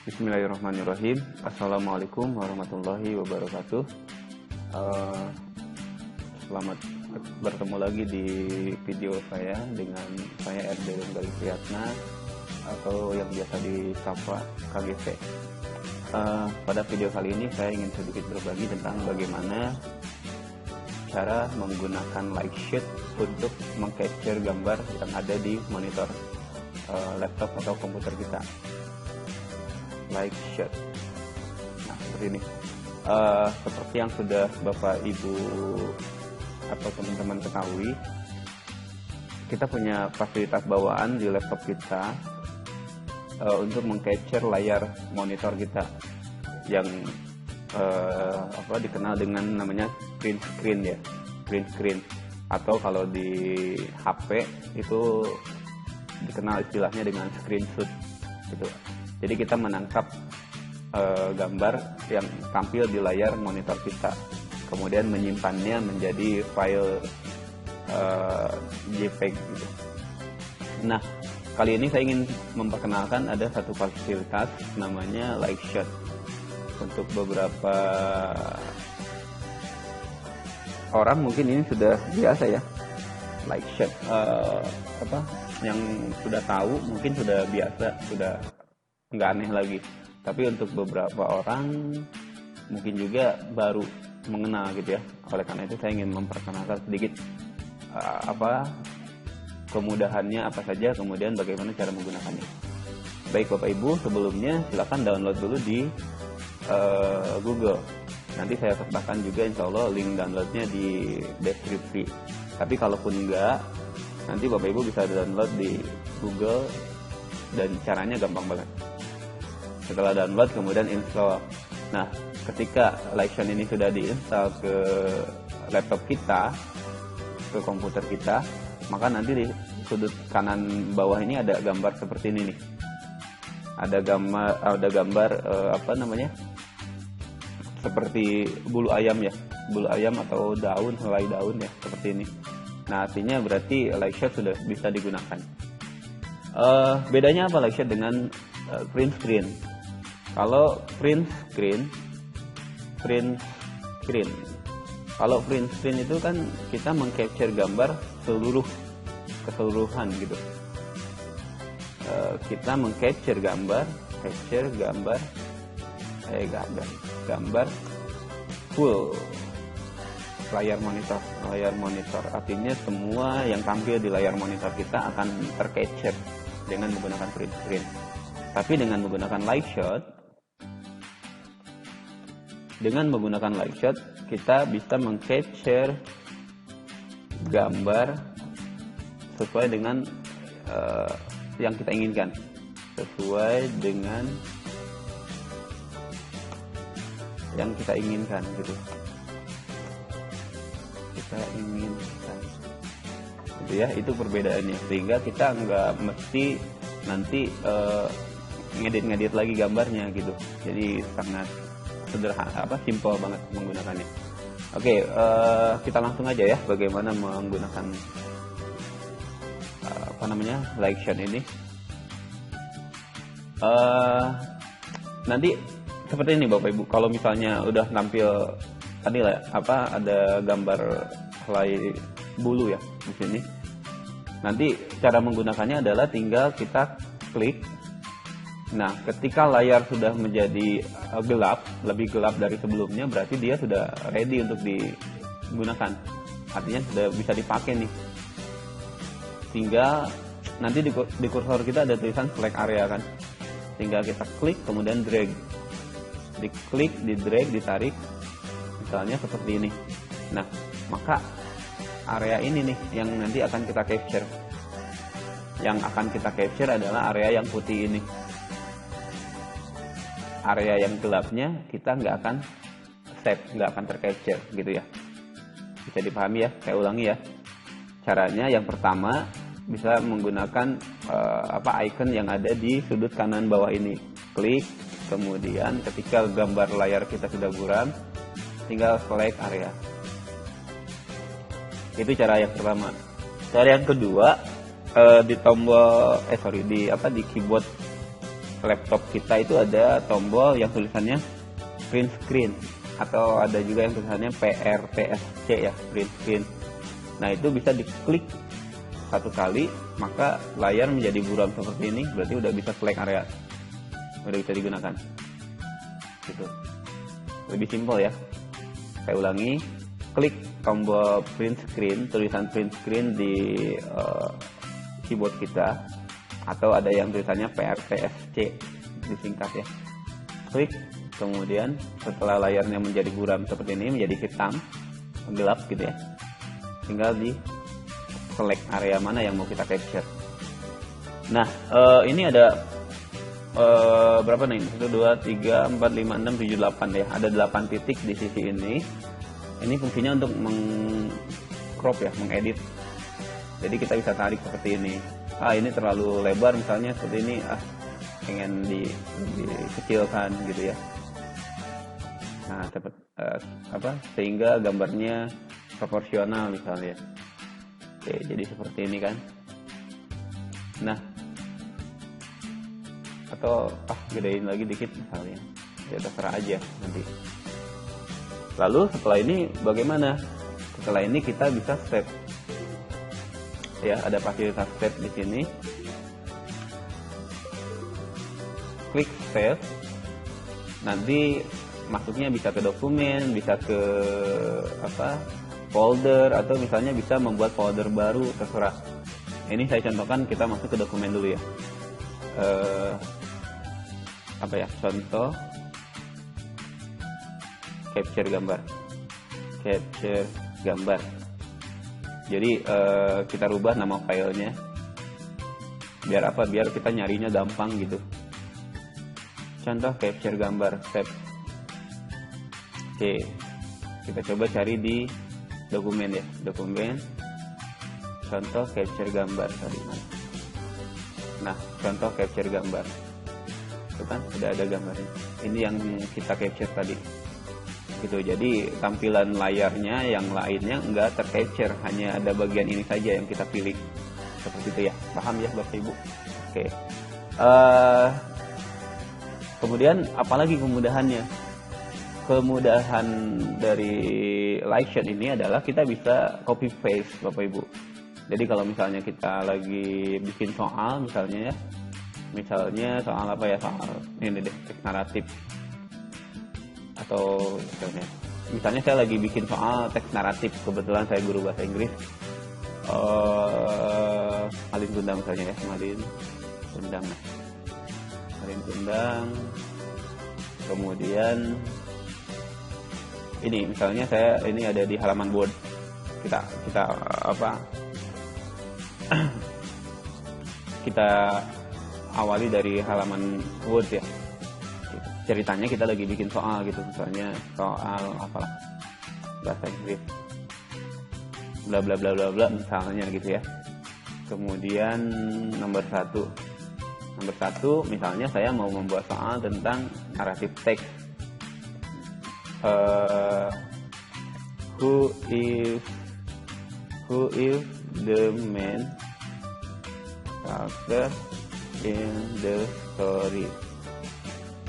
Bismillahirrahmanirrahim. Assalamualaikum warahmatullahi wabarakatuh. Selamat bertemu lagi di video saya dengan saya RD Lenggali Priyatna atau yang biasa disapa KGP. Pada video kali ini saya ingin sedikit berbagi tentang bagaimana cara menggunakan light sheet untuk meng-capture gambar yang ada di monitor laptop atau komputer kita. Light sheet. Nah, seperti ini. Seperti yang sudah Bapak Ibu atau teman-teman ketahui, kita punya fasilitas bawaan di laptop kita untuk meng-capture layar monitor kita yang dikenal dengan namanya print screen ya, print screen, atau kalau di HP itu dikenal istilahnya dengan screenshot gitu. Jadi kita menangkap gambar yang tampil di layar monitor kita, kemudian menyimpannya menjadi file JPEG gitu. Nah, kali ini saya ingin memperkenalkan ada satu fasilitas namanya Lightshot. Untuk beberapa orang mungkin ini sudah biasa ya, Lightshot. Yang sudah tahu mungkin sudah biasa, sudah nggak aneh lagi. Tapi untuk beberapa orang mungkin juga baru mengenal gitu ya. Oleh karena itu saya ingin memperkenalkan sedikit kemudahannya apa saja, kemudian bagaimana cara menggunakannya. Baik Bapak Ibu, sebelumnya silakan download dulu di Google. Nanti saya sertakan juga insya Allah link downloadnya di deskripsi. Tapi kalaupun enggak, nanti Bapak Ibu bisa download di Google dan caranya gampang banget. Setelah download kemudian install. Nah, ketika Lightshot ini sudah diinstal ke laptop kita, ke komputer kita, maka nanti di sudut kanan bawah ini ada gambar seperti ini nih. Ada gambar seperti bulu ayam ya, bulu ayam atau daun, helai daun ya, seperti ini. Nah, artinya berarti Lightshot sudah bisa digunakan. Bedanya apa Lightshot dengan print screen? Kalau print screen, kalau print screen itu kan kita meng-capture gambar keseluruhan gitu. Kita meng-capture gambar full layar monitor. Artinya semua yang tampil di layar monitor kita akan tercapture dengan menggunakan print screen. Tapi dengan menggunakan Lightshot, kita bisa meng-capture gambar sesuai dengan yang kita inginkan, gitu. Gitu ya, itu perbedaannya. Sehingga kita nggak mesti nanti ngedit lagi gambarnya gitu. Jadi sangat sederhana, simple banget menggunakannya. Oke, kita langsung aja ya bagaimana menggunakan Lightshot ini. Nanti seperti ini Bapak Ibu, kalau misalnya udah nampil tadi lah ada gambar helai bulu ya di sini. Nanti cara menggunakannya adalah tinggal kita klik. Nah, ketika layar sudah menjadi lebih gelap dari sebelumnya, berarti dia sudah ready untuk digunakan. Artinya sudah bisa dipakai nih. Tinggal nanti di kursor kita ada tulisan select area kan. Tinggal kita klik kemudian drag. Diklik, di-drag, ditarik. Misalnya seperti ini. Nah, maka area ini nih yang nanti akan kita capture. Yang akan kita capture adalah area yang putih ini. Area yang gelapnya kita nggak akan save, nggak akan tercapture gitu ya. Bisa dipahami ya, saya ulangi ya. Caranya yang pertama bisa menggunakan icon yang ada di sudut kanan bawah ini. Klik, kemudian ketika gambar layar kita sudah buram, tinggal select area. Itu cara yang pertama. Cara yang kedua, di tombol di keyboard laptop kita itu ada tombol yang tulisannya print screen, atau ada juga yang tulisannya PRTSC ya, print screen. Nah itu bisa diklik satu kali, maka layar menjadi buram seperti ini, berarti udah bisa select area, udah bisa digunakan gitu. Lebih simpel ya. Saya ulangi, klik tombol print screen, tulisan print screen di keyboard kita, atau ada yang tulisannya PRTSC disingkat ya. Klik, kemudian setelah layarnya menjadi buram seperti ini, menjadi hitam gelap gitu ya, tinggal di select area mana yang mau kita capture. Nah ini ada berapa nih? 1, 2, 3, 4, 5, 6, 7, 8 ya. Ada 8 titik di sisi ini. Ini fungsinya untuk mengcrop ya, mengedit. Jadi kita bisa tarik seperti ini. Ini terlalu lebar misalnya seperti ini. Pengen dikecilkan gitu ya. Nah, sehingga gambarnya proporsional misalnya. Oke, jadi seperti ini kan. Nah, atau gedein lagi dikit misalnya, ya terserah aja nanti. Lalu setelah ini bagaimana? Setelah ini kita bisa save ya, ada fasilitas save di sini. Klik save, nanti masuknya bisa ke dokumen, bisa ke folder, atau misalnya bisa membuat folder baru, terserah. Ini saya contohkan, kita masuk ke dokumen dulu ya. Contoh capture gambar. Jadi kita rubah nama filenya biar biar kita nyarinya gampang gitu. Contoh capture gambar, save. Oke, kita coba cari di dokumen ya, dokumen contoh capture gambar tadi. Nah, contoh capture gambar itu kan sudah ada gambarnya, ini yang kita capture tadi gitu. Jadi tampilan layarnya yang lainnya enggak tercapture, hanya ada bagian ini saja yang kita pilih, seperti itu ya. Paham ya Bapak Ibu? Oke. Kemudian apalagi kemudahannya? Kemudahan dari Lightshot ini adalah kita bisa copy paste Bapak Ibu. Jadi kalau misalnya kita lagi bikin soal misalnya ya, soal soal ini deh, teks naratif, atau misalnya saya lagi bikin soal teks naratif, kebetulan saya guru bahasa Inggris, Malin Kundang misalnya ya, Malin Kundang, kemudian ini misalnya saya ini ada di halaman Word, kita kita awali dari halaman Word ya. Ceritanya kita lagi bikin soal gitu, misalnya soal bahasa Inggris, bla bla bla bla bla misalnya gitu ya. Kemudian nomor satu misalnya saya mau membuat soal tentang naratif teks. Who is the main character in the story?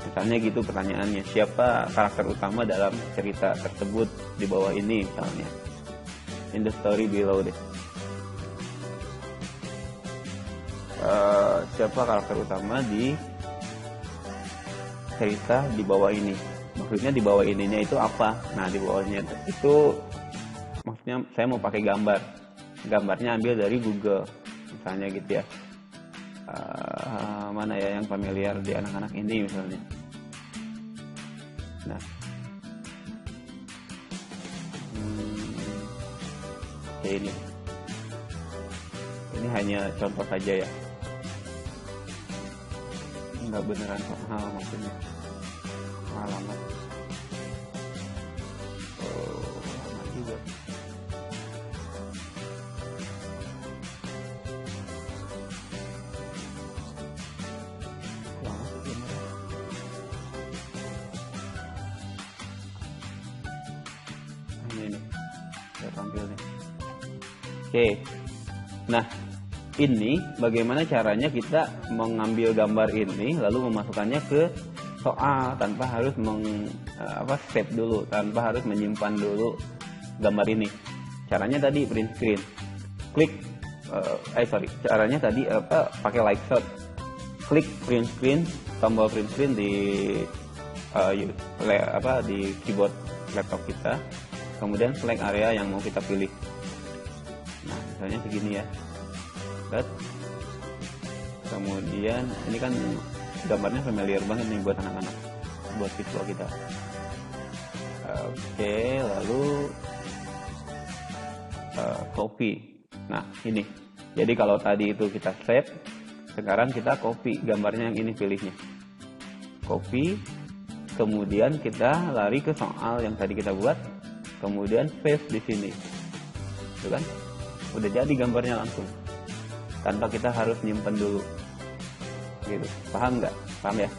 Misalnya gitu pertanyaannya, siapa karakter utama dalam cerita tersebut di bawah ini misalnya, in the story below deh. Siapa karakter utama di cerita di bawah ini? Maksudnya di bawah ininya itu apa? Nah di bawahnya itu maksudnya saya mau pakai gambarnya ambil dari Google misalnya gitu ya. Mana ya yang familiar di anak-anak ini misalnya. Nah, ini hanya contoh saja ya, nggak beneran soal maksudnya, alamat. Lama juga. Ini saya tampil nih. Oke. Nah, ini bagaimana caranya kita mengambil gambar ini lalu memasukkannya ke soal tanpa harus save dulu, tanpa harus menyimpan dulu gambar ini. Caranya tadi print screen, klik caranya tadi pakai light shot, klik print screen, tombol print screen di di keyboard laptop kita, kemudian select area yang mau kita pilih. Nah misalnya segini ya, kemudian ini kan gambarnya familiar banget nih buat anak-anak, buat siswa kita. Oke, lalu copy. Nah ini, jadi kalau tadi itu kita save, sekarang kita copy gambarnya yang ini, pilihnya copy, kemudian kita lari ke soal yang tadi kita buat, kemudian paste di sini, itu kan udah jadi gambarnya langsung tanpa kita harus nyimpen dulu gitu. Paham nggak? Paham ya?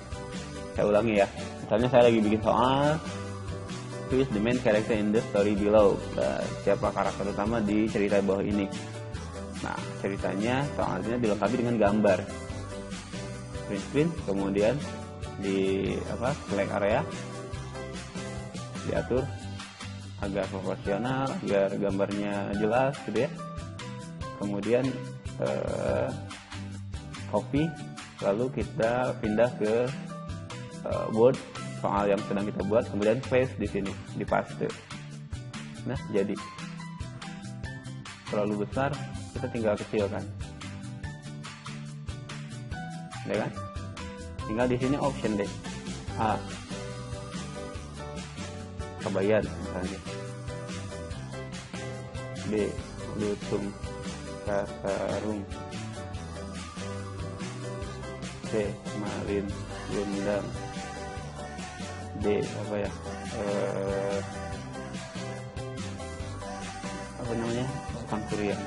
Saya ulangi ya, misalnya saya lagi bikin soal, who is the main character in the story below, siapa karakter utama di cerita bawah ini. Nah ceritanya soalnya dilengkapi dengan gambar, print screen, kemudian di select area, diatur agar proporsional, agar gambarnya jelas gitu ya. Kemudian copy, lalu kita pindah ke Word soal yang sedang kita buat, kemudian paste di sini, di paste. Nah jadi terlalu besar kita tinggal kecilkan, ya kan? Tinggal di sini option deh, kebayaan misalnya, B lutung kasarung, C malin lundang, D pangkurian.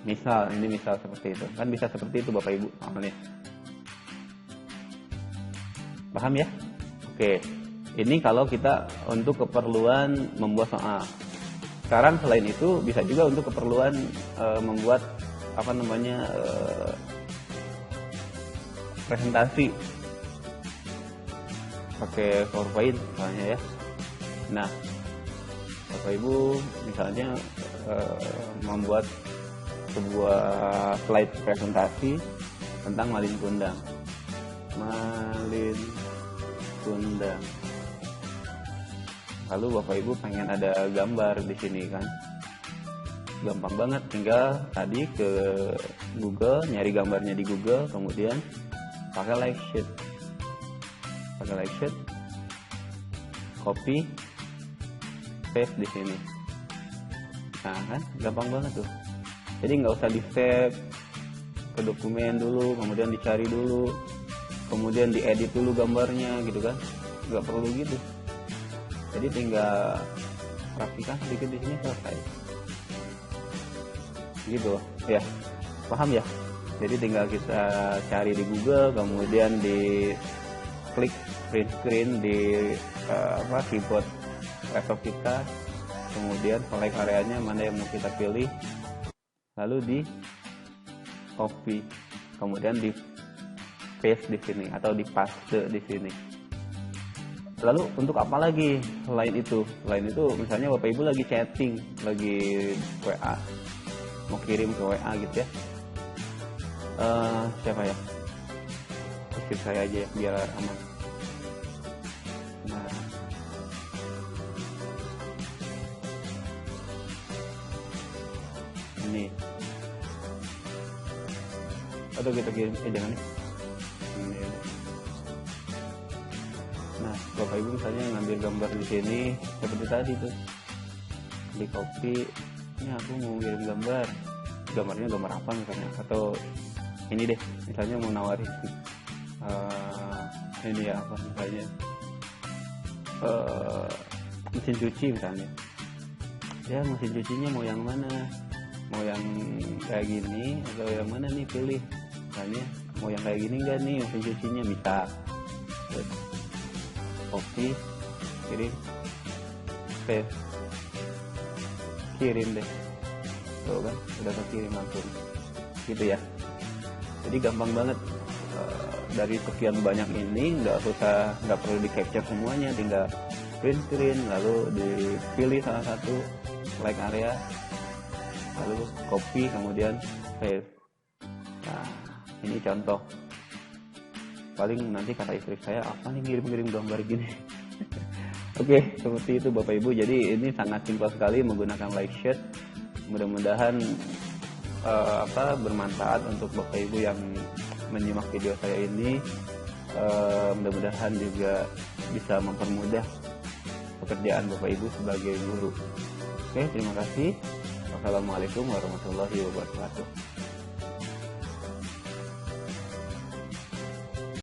Misal, ini misal seperti itu. Kan bisa seperti itu Bapak Ibu soalnya. Paham ya? Oke. Ini kalau kita untuk keperluan membuat soal. Sekarang selain itu bisa juga untuk keperluan membuat presentasi. Pakai PowerPoint misalnya ya. Nah, Bapak Ibu misalnya membuat sebuah slide presentasi tentang Malin Kundang. Lalu Bapak Ibu pengen ada gambar di sini kan? Gampang banget, tinggal tadi ke Google, nyari gambarnya di Google, kemudian pakai like sheet, copy, paste di sini. Nah kan, gampang banget tuh. Jadi nggak usah di save ke dokumen dulu, kemudian dicari dulu, kemudian diedit dulu gambarnya gitu kan, nggak perlu gitu. Jadi tinggal rapikan sedikit di sini, selesai. Gitu ya, paham ya? Jadi tinggal kita cari di Google, kemudian di klik print screen di keyboard laptop kita, kemudian select areanya mana yang mau kita pilih, lalu di copy, kemudian di paste di sini atau di paste di sini. Lalu untuk apa lagi selain itu? Selain itu misalnya Bapak Ibu lagi chatting, lagi WA, mau kirim ke WA gitu ya. Siapa ya? Kasih saya aja ya, biar aman. Nah, ini. Atau kita kirim, jangan nih. Ini. Nah, Bapak Ibu misalnya ngambil gambar di sini seperti tadi tuh, di copy. Ini aku mau kirim gambar, gambarnya gambar apa misalnya, atau ini deh, misalnya mau nawarin ini ya apa misalnya mesin cuci misalnya. Ya mesin cucinya mau yang mana? Mau yang kayak gini atau yang mana nih, pilih. Misalnya mau yang kayak gini enggak nih mesin cucinya, bisa. Copy, kirim, paste, kirim deh. tuh kan udah kekirim langsung gitu ya. Jadi gampang banget. Dari sekian banyak ini nggak perlu di capture semuanya, tinggal print screen lalu dipilih salah satu like area lalu copy kemudian save. Nah ini contoh, paling nanti kata istri saya apa nih ngirim-ngirim gambar gini. Oke, seperti itu Bapak Ibu. Jadi ini sangat simpel sekali menggunakan Lightsheet. Mudah-mudahan bermanfaat untuk Bapak Ibu yang menyimak video saya ini. Mudah-mudahan juga bisa mempermudah pekerjaan Bapak Ibu sebagai guru. Oke, terima kasih. Wassalamualaikum warahmatullahi wabarakatuh.